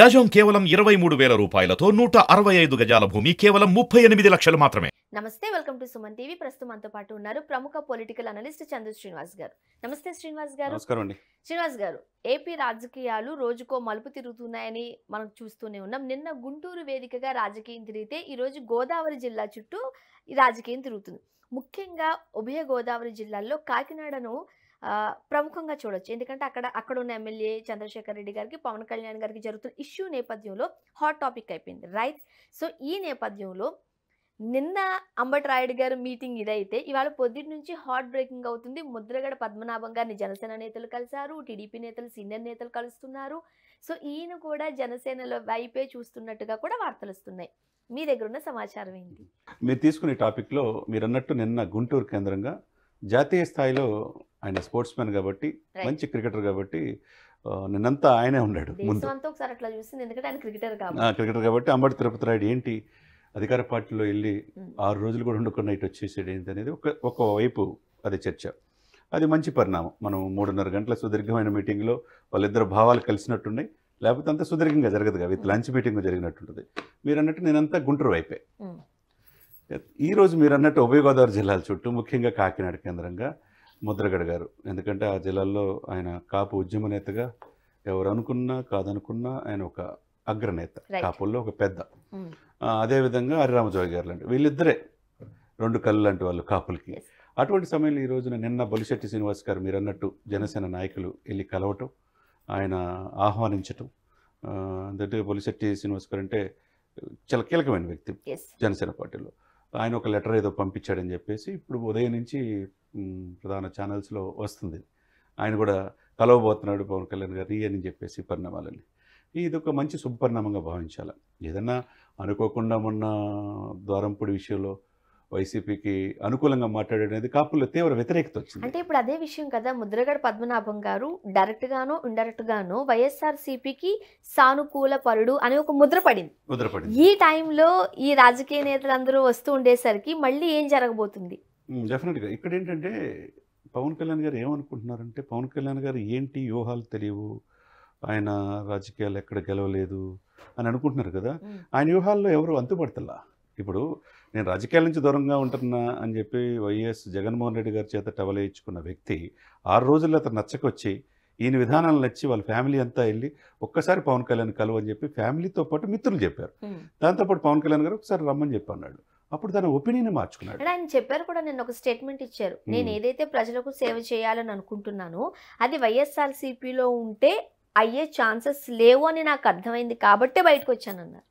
గజం కేవలం 23,000 రూపాయలతో 165 గజాల భూమి కేవలం 38 లక్షలు మాత్రమే. నమస్తే, వెల్కమ్ టు సుమన్ టీవీ. ప్రస్తుతం మనతో పాటు ఉన్నారు ప్రముఖ పొలిటికల్ అనలిస్ట్ చంద్ర శ్రీనివాస్ గారు. నమస్తే శ్రీనివాస్ గారు. నమస్కారం అండి. శ్రీనివాస్ గారు, ఏపీ రాజకీయాలు రోజుకో మలుపు తిరుగుతున్నాయని మనం చూస్తూనే ఉన్నాం. నిన్న గుంటూరు వేదికగా రాజకీయం తిరిగితే ఈ రోజు గోదావరి జిల్లా చుట్టూ ఈ రాజకీయం తిరుగుతుంది. ముఖ్యంగా ఉభయ గోదావరి జిల్లాల్లో కాకినాడను ప్రముఖంగా చూడొచ్చు. ఎందుకంటే అక్కడ ఉన్న ఎమ్మెల్యే చంద్రశేఖర్ రెడ్డి గారికి, పవన్ కళ్యాణ్ గారికి జరుగుతున్న ఇష్యూ నేపథ్యంలో హాట్ టాపిక్ అయిపోయింది, రైట్? సో ఈ నేపథ్యంలో నిన్న అంబటి రాయుడు గారు మీటింగ్ ఇదైతే ఇవాళ పొద్దుటి నుంచి హాట్ బ్రేకింగ్ అవుతుంది. ముద్రగడ పద్మనాభం గారిని జనసేన నేతలు కలిశారు, టీడీపీ నేతలు, సీనియర్ నేతలు కలుస్తున్నారు. సో ఈయన కూడా జనసేనలో వైపే చూస్తున్నట్టుగా కూడా వార్తలు వస్తున్నాయి. మీ దగ్గర ఉన్న సమాచారం ఏంటి? మీరు తీసుకునే టాపిక్లో మీరు అన్నట్టు నిన్న గుంటూరు కేంద్రంగా జాతీయ స్థాయిలో ఆయన స్పోర్ట్స్ మ్యాన్ కాబట్టి, మంచి క్రికెటర్ కాబట్టి నిన్నంతా ఆయనే ఉన్నాడు ముందు. ఒకసారి అట్లా చూసింది, ఎందుకంటే ఆయన క్రికెటర్ కాబట్టి అంబటి తిరుపతి రాయుడు ఏంటి అధికార పార్టీలో వెళ్ళి 6 రోజులు కూడా ఉండకుండా ఇటు వచ్చేసాడు ఏంటి అనేది ఒకవైపు అది చర్చ. అది మంచి పరిణామం. మనం 3:30 గంటల సుదీర్ఘమైన మీటింగ్లో వాళ్ళిద్దరు భావాలు కలిసినట్టున్నాయి. లేకపోతే అంత సుదీర్ఘంగా జరగదుగా, విత్ లంచ్ మీటింగ్ జరిగినట్టుంటుంది. మీరు అన్నట్టు నేనంతా గుంటూరు వైపే. ఈరోజు మీరు అన్నట్టు ఉభయ గోదావరి జిల్లాల చుట్టూ, ముఖ్యంగా కాకినాడ కేంద్రంగా ముద్రగడ గారు, ఎందుకంటే ఆ జిల్లాల్లో ఆయన కాపు ఉద్యమ నేతగా ఎవరు అనుకున్నా కాదనుకున్నా ఆయన ఒక అగ్రనేత, కాపుల్లో ఒక పెద్ద. అదేవిధంగా హరిరామజోగి గారు లాంటి వీళ్ళిద్దరే 2 కళ్ళు లాంటి వాళ్ళు కాపులకి. అటువంటి సమయంలో ఈ రోజున నిన్న బొలిశెట్టి శ్రీనివాస్ గారు మీరు అన్నట్టు జనసేన నాయకులు వెళ్ళి కలవటం, ఆయన ఆహ్వానించటం. అంటే బొలిశెట్టి శ్రీనివాస్ గారు అంటే చాలా కీలకమైన వ్యక్తి జనసేన పార్టీలో. ఆయన ఒక లెటర్ ఏదో పంపించాడని చెప్పేసి ఇప్పుడు ఉదయం నుంచి ప్రధాన ఛానల్స్లో వస్తుంది. ఆయన కూడా కలవబోతున్నాడు పవన్ కళ్యాణ్ గారు అని చెప్పేసి పరిణామాలని. ఇది ఒక మంచి శుభపరిణామంగా భావించాలి. ఏదన్నా అనుకోకుండా మొన్న ద్వారంపూడి విషయంలో వైసీపీకి అనుకూలంగా మాట్లాడేది కాపుల్లో తీవ్ర వ్యతిరేకత వచ్చింది. అంటే ఇప్పుడు అదే విషయం కదా, ముద్రగడ పద్మనాభం గారు డైరెక్ట్ గానో ఇండైరెక్ట్ గానో వైఎస్ఆర్సీపీకి సానుకూల పరుడు అనే ఒక ముద్ర పడింది. ఈ టైంలో ఈ రాజకీయ నేతలందరూ వస్తూ ఉండేసరికి మళ్ళీ ఏం జరగబోతుంది? డెఫినెట్గా ఇక్కడ ఏంటంటే పవన్ కళ్యాణ్ గారు ఏమనుకుంటున్నారంటే, పవన్ కళ్యాణ్ గారు ఏంటి వ్యూహాలు తెలియవు, ఆయన రాజకీయాలు ఎక్కడ గెలవలేదు అని అనుకుంటున్నారు కదా. ఆయన వ్యూహాల్లో ఎవరు అంతుపడతలా. ఇప్పుడు నేను రాజకీయాల నుంచి దూరంగా ఉంటున్నా అని చెప్పి వైఎస్ జగన్మోహన్ రెడ్డి గారి చేత టవలేయించుకున్న వ్యక్తి 6 రోజుల్లో అతను నచ్చకొచ్చి ఈయన విధానాలు నచ్చి వాళ్ళ ఫ్యామిలీ అంతా వెళ్ళి ఒక్కసారి పవన్ కళ్యాణ్ కలువు అని చెప్పి ఫ్యామిలీతో పాటు మిత్రులు చెప్పారు. దాంతోపాటు పవన్ కళ్యాణ్ గారు ఒకసారి రమ్మని చెప్పి అన్నాడు. అప్పుడు తన ఒపీనియన్ మార్చుకున్నాడు. ఆయన చెప్పారు కూడా, నేను ఒక స్టేట్మెంట్ ఇచ్చారు, నేను ఏదైతే ప్రజలకు సేవ చేయాలని అనుకుంటున్నానో అది వైఎస్ఆర్సీపీలో ఉంటే అయ్యే ఛాన్సెస్ లేవు అని నాకు అర్థమైంది కాబట్టి బయటకు వచ్చానన్నారు.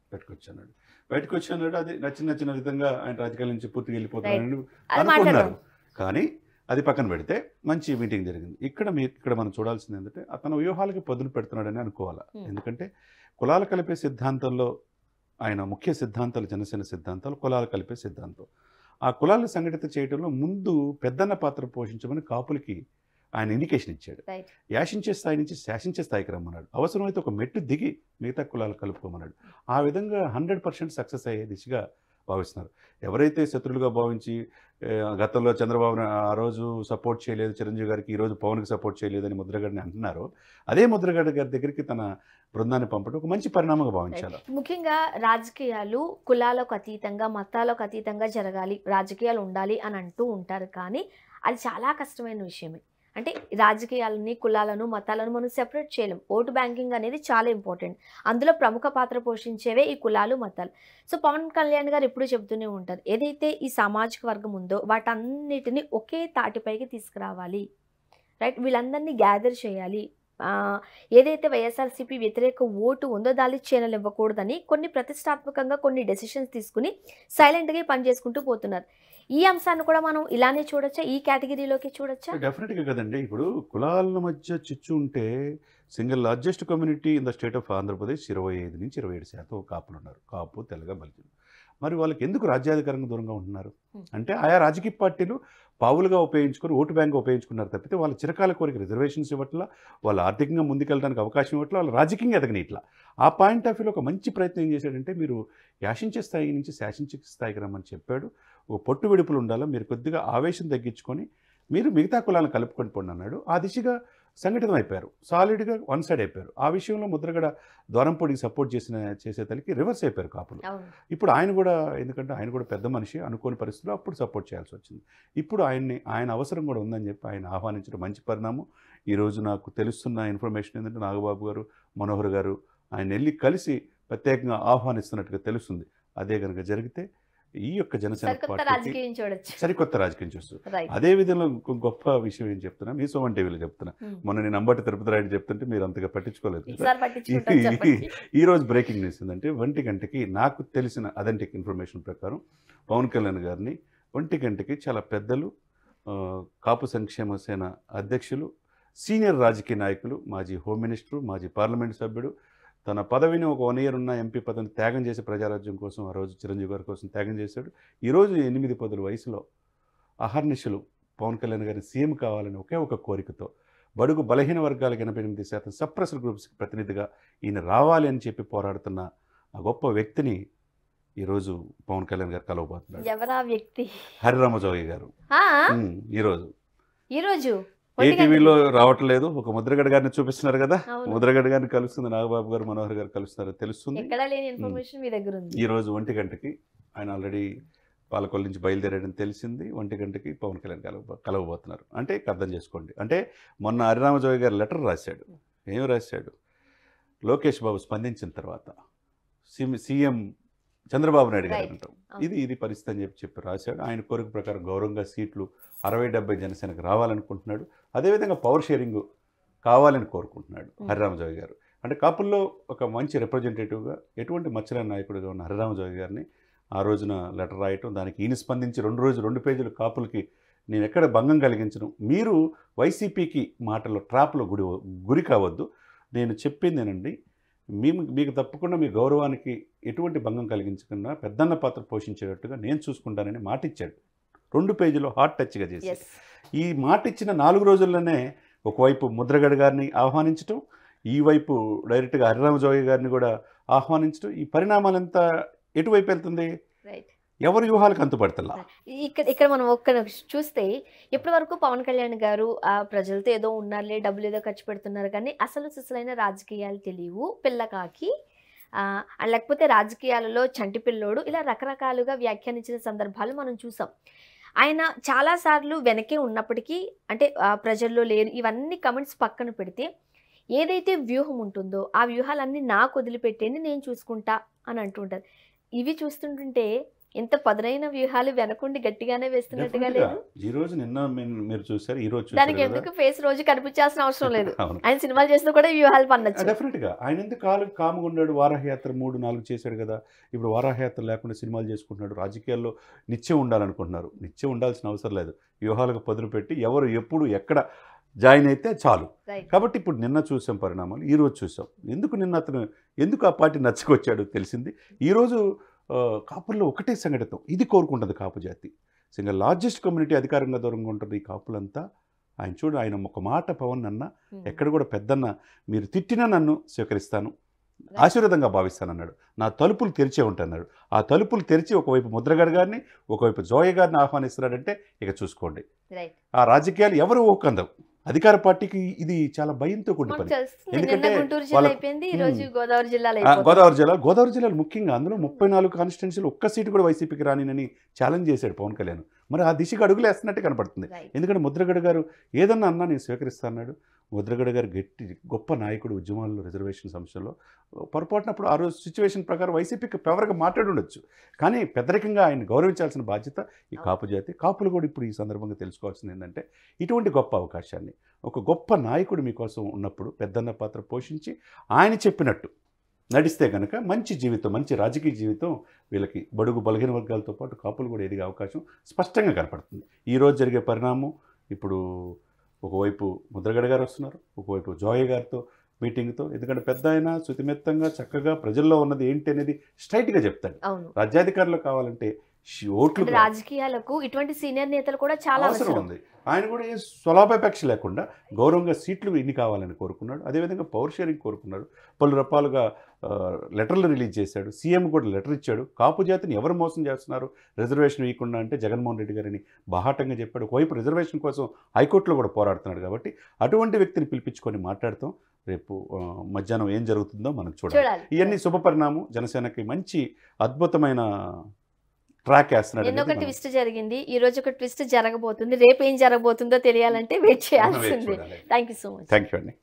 బయటకు వచ్చాడు. అది నచ్చిన విధంగా ఆయన రాజకీయాల నుంచి పూర్తిగా వెళ్ళిపోతారని అనుకున్నారు. కానీ అది పక్కన పెడితే మంచి మీటింగ్ జరిగింది. ఇక్కడ మనం చూడాల్సింది ఏంటంటే అతను వ్యూహాలకి పదులు పెడుతున్నాడని అనుకోవాలి. ఎందుకంటే కులాలు కలిపే సిద్ధాంతంలో ఆయన ముఖ్య సిద్ధాంతాలు, జనసేన సిద్ధాంతాలు కులాలు కలిపే సిద్ధాంతం. ఆ కులాలను సంఘటిత చేయడంలో ముందు పెద్దన్న పాత్ర పోషించమని కాపులకి ఆయన ఇండికేషన్ ఇచ్చాడు. యాశించే స్థాయి నుంచి శాసించే స్థాయికి రమ్మన్నాడు. అవసరమైతే ఒక మెట్టు దిగి మిగతా కులాలు కలుపుకోమన్నాడు. ఆ విధంగా 100% సక్సెస్ అయ్యే దిశగా భావిస్తున్నారు. ఎవరైతే శత్రులుగా భావించి గతంలో చంద్రబాబుని ఆ రోజు సపోర్ట్ చేయలేదు, చిరంజీవి గారికి ఈరోజు పవన్కి సపోర్ట్ చేయలేదని ముద్రగడని అంటున్నారో, అదే ముద్రగడ గారి దగ్గరికి తన బృందాన్ని పంపడం ఒక మంచి పరిణామంగా భావించాలి. ముఖ్యంగా రాజకీయాలు కులాలకు అతీతంగా, మతాలకు అతీతంగా జరగాలి, రాజకీయాలు ఉండాలి అని అంటూ ఉంటారు. కానీ అది చాలా కష్టమైన విషయమే. అంటే రాజకీయాలని, కులాలను, మతాలను మనం సెపరేట్ చేయలేం. ఓటు బ్యాంకింగ్ అనేది చాలా ఇంపార్టెంట్. అందులో ప్రముఖ పాత్ర పోషించేవే ఈ కులాలు, మతాలు. సో పవన్ కళ్యాణ్ గారు ఎప్పుడూ చెబుతూనే ఉంటారు, ఏదైతే ఈ సామాజిక వర్గం ఉందో వాటన్నిటిని ఒకే తాటిపైకి తీసుకురావాలి, రైట్? వీళ్ళందరినీ గ్యాదర్ చేయాలి. ఏదైతే వైఎస్ఆర్సీపీ వ్యతిరేక ఓటు ఉందో దాన్ని ఛానల్ ఇవ్వకూడదని కొన్ని ప్రతిష్టాత్మకంగా కొన్ని డెసిషన్స్ తీసుకుని సైలెంట్గా పని చేసుకుంటూ పోతున్నారు. ఈ అంశాన్ని కూడా మనం ఇలానే చూడొచ్చా, ఈ కేటగిరీలోకి చూడొచ్చా? డెఫినెట్గా కదండి. ఇప్పుడు కులాల మధ్య చిచ్చు ఉంటే single largest community in the state of Andhra Pradesh 25 నుంచి 27% కాపులు ఉన్నారు. కాపు, తెలగ, బలిజలు. మరి వాళ్ళకి ఎందుకు రాజ్యాధికారంగా దూరంగా ఉంటున్నారు అంటే ఆయా రాజకీయ పార్టీలు పావులుగా ఉపయోగించుకొని ఓటు బ్యాంక్ ఉపయోగించుకున్నారు తప్పితే వాళ్ళ చిరకాల కోరిక రిజర్వేషన్స్ ఇవ్వట్లా, వాళ్ళు ఆర్థికంగా ముందుకెళ్ళడానికి అవకాశం ఇవ్వట్లా, వాళ్ళు రాజకీయంగా ఎదగనిట్లా. ఆ పాయింట్ ఆఫ్ వ్యూలో ఒక మంచి ప్రయత్నం ఏం చేశాడంటే, మీరు యాశించే స్థాయి నుంచి శాసించే స్థాయికి రమ్మని చెప్పాడు. ఓ పొట్టు విడుపులు ఉండాలా, మీరు కొద్దిగా ఆవేశం తగ్గించుకొని మీరు మిగతా కులాలను కలుపుకొని పోండి అన్నాడు. ఆ దిశగా సంఘటితం అయిపోయారు, సాలిడ్గా వన్ సైడ్ అయిపోయారు. ఆ విషయంలో ముద్రగడ ద్వారంపూడికి సపోర్ట్ చేసే తల్లికి రివర్స్ అయిపోయారు కాపులు. ఇప్పుడు ఆయన కూడా, ఎందుకంటే ఆయన కూడా పెద్ద మనిషి, అనుకోని పరిస్థితుల్లో అప్పుడు సపోర్ట్ చేయాల్సి వచ్చింది. ఇప్పుడు ఆయన అవసరం కూడా ఉందని చెప్పి ఆయన ఆహ్వానించడం మంచి పరిణామం. ఈరోజు నాకు తెలుస్తున్న ఇన్ఫర్మేషన్ ఏంటంటే నాగబాబు గారు, మనోహర్ గారు ఆయన వెళ్ళి కలిసి ప్రత్యేకంగా ఆహ్వానిస్తున్నట్టుగా తెలుస్తుంది. అదే కనుక జరిగితే ఈ యొక్క జనసేన పార్టీకి సరికొత్త రాజకీయం చూస్తుంది. అదే విధంగా గొప్ప విషయం ఏం చెప్తున్నా, మీ సోమన్ టీవీలో చెప్తున్నా, మొన్న నేను అంబటి తిరుపతి రాయుడు చెప్తుంటే మీరు అంతగా పట్టించుకోలేదు. ఈ రోజు బ్రేకింగ్ న్యూస్ ఏంటంటే 1 గంటకి నాకు తెలిసిన అథెంటిక్ ఇన్ఫర్మేషన్ ప్రకారం పవన్ కళ్యాణ్ గారిని 1 గంటకి చాలా పెద్దలు, కాపు సంక్షేమ సేన అధ్యక్షులు, సీనియర్ రాజకీయ నాయకులు, మాజీ హోమ్ మినిస్టర్, మాజీ పార్లమెంట్ సభ్యుడు, తన పదవిని ఒక 1 year ఉన్న ఎంపీ పదవిని త్యాగం చేసి ప్రజారాజ్యం కోసం ఆ రోజు చిరంజీవి గారి కోసం త్యాగం చేశాడు. ఈరోజు 8 పదుల వయసులో అహర్నిశలు పవన్ కళ్యాణ్ గారిని సీఎం కావాలని ఒకే ఒక కోరికతో బడుగు బలహీన వర్గాలకు 88% సప్రెసర్ గ్రూప్స్కి ప్రతినిధిగా ఈయన రావాలి అని చెప్పి పోరాడుతున్న ఆ గొప్ప వ్యక్తిని ఈరోజు పవన్ కళ్యాణ్ గారు కలవబోతున్నారు. ఎవరా వ్యక్తి? హరిరామజోగి గారు. ఈరోజు ఏటీవీలో రావట్లేదు, ఒక ముద్రగడ గారిని చూపిస్తున్నారు కదా, ముద్రగడ గారిని కలుస్తుంది, నాగబాబు గారు, మనోహర్ గారు కలుస్తున్నారు తెలుస్తుంది. ఈ రోజు 1 గంటకి ఆయన ఆల్రెడీ పాలకొల్లు నుంచి బయలుదేరాడని తెలిసింది. 1 గంటకి పవన్ కళ్యాణ్ కలవబోతున్నారు. అంటే అర్థం చేసుకోండి, అంటే మొన్న హరిరామజోగి గారు లెటర్ రాశాడు. ఏం రాశాడు? లోకేష్ బాబు స్పందించిన తర్వాత సీఎం చంద్రబాబు నాయుడు గారు అంటాం, ఇది పరిస్థితి అని చెప్పి రాశాడు. ఆయన కోరిక ప్రకారం గౌరవంగా సీట్లు 60-70 జనసేనకు రావాలనుకుంటున్నాడు. అదేవిధంగా పవర్ షేరింగ్ కావాలని కోరుకుంటున్నాడు హరిరామజోగి గారు. అంటే కాపుల్లో ఒక మంచి రిప్రజెంటేటివ్గా, ఎటువంటి మచ్చలేని నాయకుడిగా ఉన్న హరిరామజోగి గారిని ఆ రోజున లెటర్ రాయటం, దానికి ఈయన స్పందించి 2 పేజీలు కాపులకి నేను ఎక్కడ భంగం కలిగించను, మీరు వైసీపీకి మాటల్లో ట్రాప్లో గురి కావద్దు, నేను చెప్పిందేనండి, మీకు తప్పకుండా మీ గౌరవానికి ఎటువంటి భంగం కలిగించకుండా పెద్దన్న పాత్ర పోషించేటట్టుగా నేను చూసుకుంటానని మాట ఇచ్చాడు. 2 పేజీలో హార్ట్ టచ్గా చేసి ఈ మాట ఇచ్చిన 4 రోజుల్లోనే ఒకవైపు ముద్రగడ గారిని ఆహ్వానించడం, ఈ వైపు డైరెక్ట్గా హరిరామజోగి గారిని కూడా ఆహ్వానించడం, ఈ పరిణామాలంతా ఎటువైపు వెళ్తుంది? ఎవరి వ్యూహాలకు అంతుపడతలా? ఇక్కడ మనం చూస్తే ఇప్పటి వరకు పవన్ కళ్యాణ్ గారు ఆ ప్రజలతో ఏదో ఉన్నారులే, డబ్బులు ఏదో ఖర్చు పెడుతున్నారు, కానీ అసలు సిసలైన రాజకీయాలు తెలియవు, పిల్లకాకి లేకపోతే రాజకీయాలలో చంటి పిల్లోడు, ఇలా రకరకాలుగా వ్యాఖ్యానించిన సందర్భాలు మనం చూసాం. ఆయన చాలాసార్లు వెనకే ఉన్నప్పటికీ, అంటే ప్రజల్లో లేరు, ఇవన్నీ కమెంట్స్ పక్కన పెడితే ఏదైతే వ్యూహం ఉంటుందో ఆ వ్యూహాలన్నీ నాకు వదిలిపెట్టేది, నేను చూసుకుంటా అని అంటుంటారు. ఇవి చూస్తుంటుంటే ఇంత పదునైన వ్యూహాలు వెనకుండి గట్టిగానే వేస్తున్నట్టుగా లేదు. ఈ రోజు నిన్న మీరు చూసారు, ఈ రోజు దానికి ఎందుకు ఫేస్ రోజు కనిపించాల్సిన అవసరం లేదు. ఆయన సినిమాలు చేసినా కూడా వ్యూహాలు పన్నచ్చు. డెఫినెట్ గా ఆయన ఎందుకు కాముగా ఉన్నాడు? వారాహయాత్ర 3-4 చేశాడు కదా, ఇప్పుడు వారాహయాత్ర లేకుండా సినిమాలు చేసుకుంటున్నాడు. రాజకీయాల్లో నిత్యం ఉండాలనుకుంటున్నారు, నిత్యం ఉండాల్సిన అవసరం లేదు. వ్యూహాలకు పదులు పెట్టి ఎవరు ఎప్పుడు ఎక్కడ జాయిన్ అయితే చాలు. కాబట్టి ఇప్పుడు నిన్న చూసాం పరిణామాలు, ఈ రోజు చూసాం. ఎందుకు ఆ పార్టీ నచ్చుకొచ్చాడు తెలిసింది. ఈరోజు కాపుల్లో ఒకటే సంఘటితం, ఇది కోరుకుంటుంది కాపు జాతి. సింగల్ లార్జెస్ట్ కమ్యూనిటీ అధికారంగా దూరంగా ఉంటుంది ఈ కాపులంతా. ఆయన ఒక మాట పవన్ అన్న, ఎక్కడ కూడా పెద్దన్న మీరు తిట్టినా నన్ను స్వీకరిస్తాను, ఆశీర్వాదంగా భావిస్తానన్నాడు. నా తలుపులు తెరిచే ఉంటాయన్నాడు. ఆ తలుపులు తెరిచి ఒకవైపు ముద్రగడ గారిని, ఒకవైపు జోయ గారిని ఆహ్వానిస్తున్నాడంటే ఇక చూసుకోండి. ఆ రాజకీయాలు ఎవరు ఒకందం. అధికార పార్టీకి ఇది చాలా భయంతో కూడిన పని. ఎందుకంటే గోదావరి జిల్లాలో ముఖ్యంగా అందులో 34 కాన్స్టిట్యున్సీలు ఒక్క సీటు కూడా వైసీపీకి రానినని ఛాలెంజ్ చేశాడు పవన్ కళ్యాణ్. మరి ఆ దిశగా అడుగులు వేస్తున్నట్టే కనపడుతుంది. ఎందుకంటే ముద్రగడ గారు ఏదన్నా అన్నా నేను స్వీకరిస్తాన్నాడు. ముద్రగడ గారు గొప్ప నాయకుడు, ఉద్యమాల్లో రిజర్వేషన్ సమస్యలో పొరపాటునప్పుడు ఆ రోజు సిచ్యువేషన్ ప్రకారం వైసీపీకి ఫేవర్గా మాట్లాడి ఉండొచ్చు. కానీ పెద్దరికంగా ఆయన గౌరవించాల్సిన బాధ్యత ఈ కాపు జాతి. కాపులు కూడా ఇప్పుడు ఈ సందర్భంగా తెలుసుకోవాల్సింది ఏంటంటే, ఇటువంటి గొప్ప అవకాశాన్ని ఒక గొప్ప నాయకుడు మీకోసం ఉన్నప్పుడు పెద్దన్న పాత్ర పోషించి ఆయన చెప్పినట్టు నడిస్తే కనుక మంచి జీవితం, మంచి రాజకీయ జీవితం వీళ్ళకి బడుగు బలహీన వర్గాలతో పాటు కాపులు కూడా ఎదిగే అవకాశం స్పష్టంగా కనపడుతుంది. ఈరోజు జరిగే పరిణామం, ఇప్పుడు ఒకవైపు ముద్రగడ గారు వస్తున్నారు, ఒకవైపు జోయ గారితో మీటింగ్తో. ఎందుకంటే పెద్ద ఆయన శుతిమెత్తంగా చక్కగా ప్రజల్లో ఉన్నది ఏంటి అనేది స్ట్రైట్గా చెప్తాడు. రాజ్యాధికారులు కావాలంటే ఓట్లు అంటే రాజకీయాలకు ఇటువంటి సీనియర్ నేతలు కూడా చాలా అవసరం అవసరం. ఉంది. ఆయన కూడా ఏ స్వలాభాపేక్ష లేకుండా గౌరవంగా సీట్లు ఎన్ని కావాలని కోరుకున్నాడు. అదేవిధంగా పవర్ షేరింగ్ కోరుకున్నాడు. పలు రకాలుగా లెటర్లు రిలీజ్ చేశాడు. సీఎం కూడా లెటర్ ఇచ్చాడు. కాపు జాతిని ఎవరు మోసం చేస్తున్నారు రిజర్వేషన్ ఇవ్వకుండా అంటే జగన్మోహన్ రెడ్డి గారిని బాహాటంగా చెప్పాడు. ఒకవైపు రిజర్వేషన్ కోసం హైకోర్టులో కూడా పోరాడుతున్నాడు. కాబట్టి అటువంటి వ్యక్తిని పిలిపించుకొని మాట్లాడతాం. రేపు మధ్యాహ్నం ఏం జరుగుతుందో మనం చూడాలి. ఇవన్నీ శుభపరిణామం. జనసేనకి మంచి అద్భుతమైన ట్రాక్ వేస్తున్నాడు. నిన్న ఒక ట్విస్ట్ జరిగింది, ఈ రోజు ఒక ట్విస్ట్ జరగబోతుంది. రేపు ఏం జరగబోతుందో తెలియాలంటే వెయిట్ చేయాల్సిందే. Thank you so much. Thank you అండి.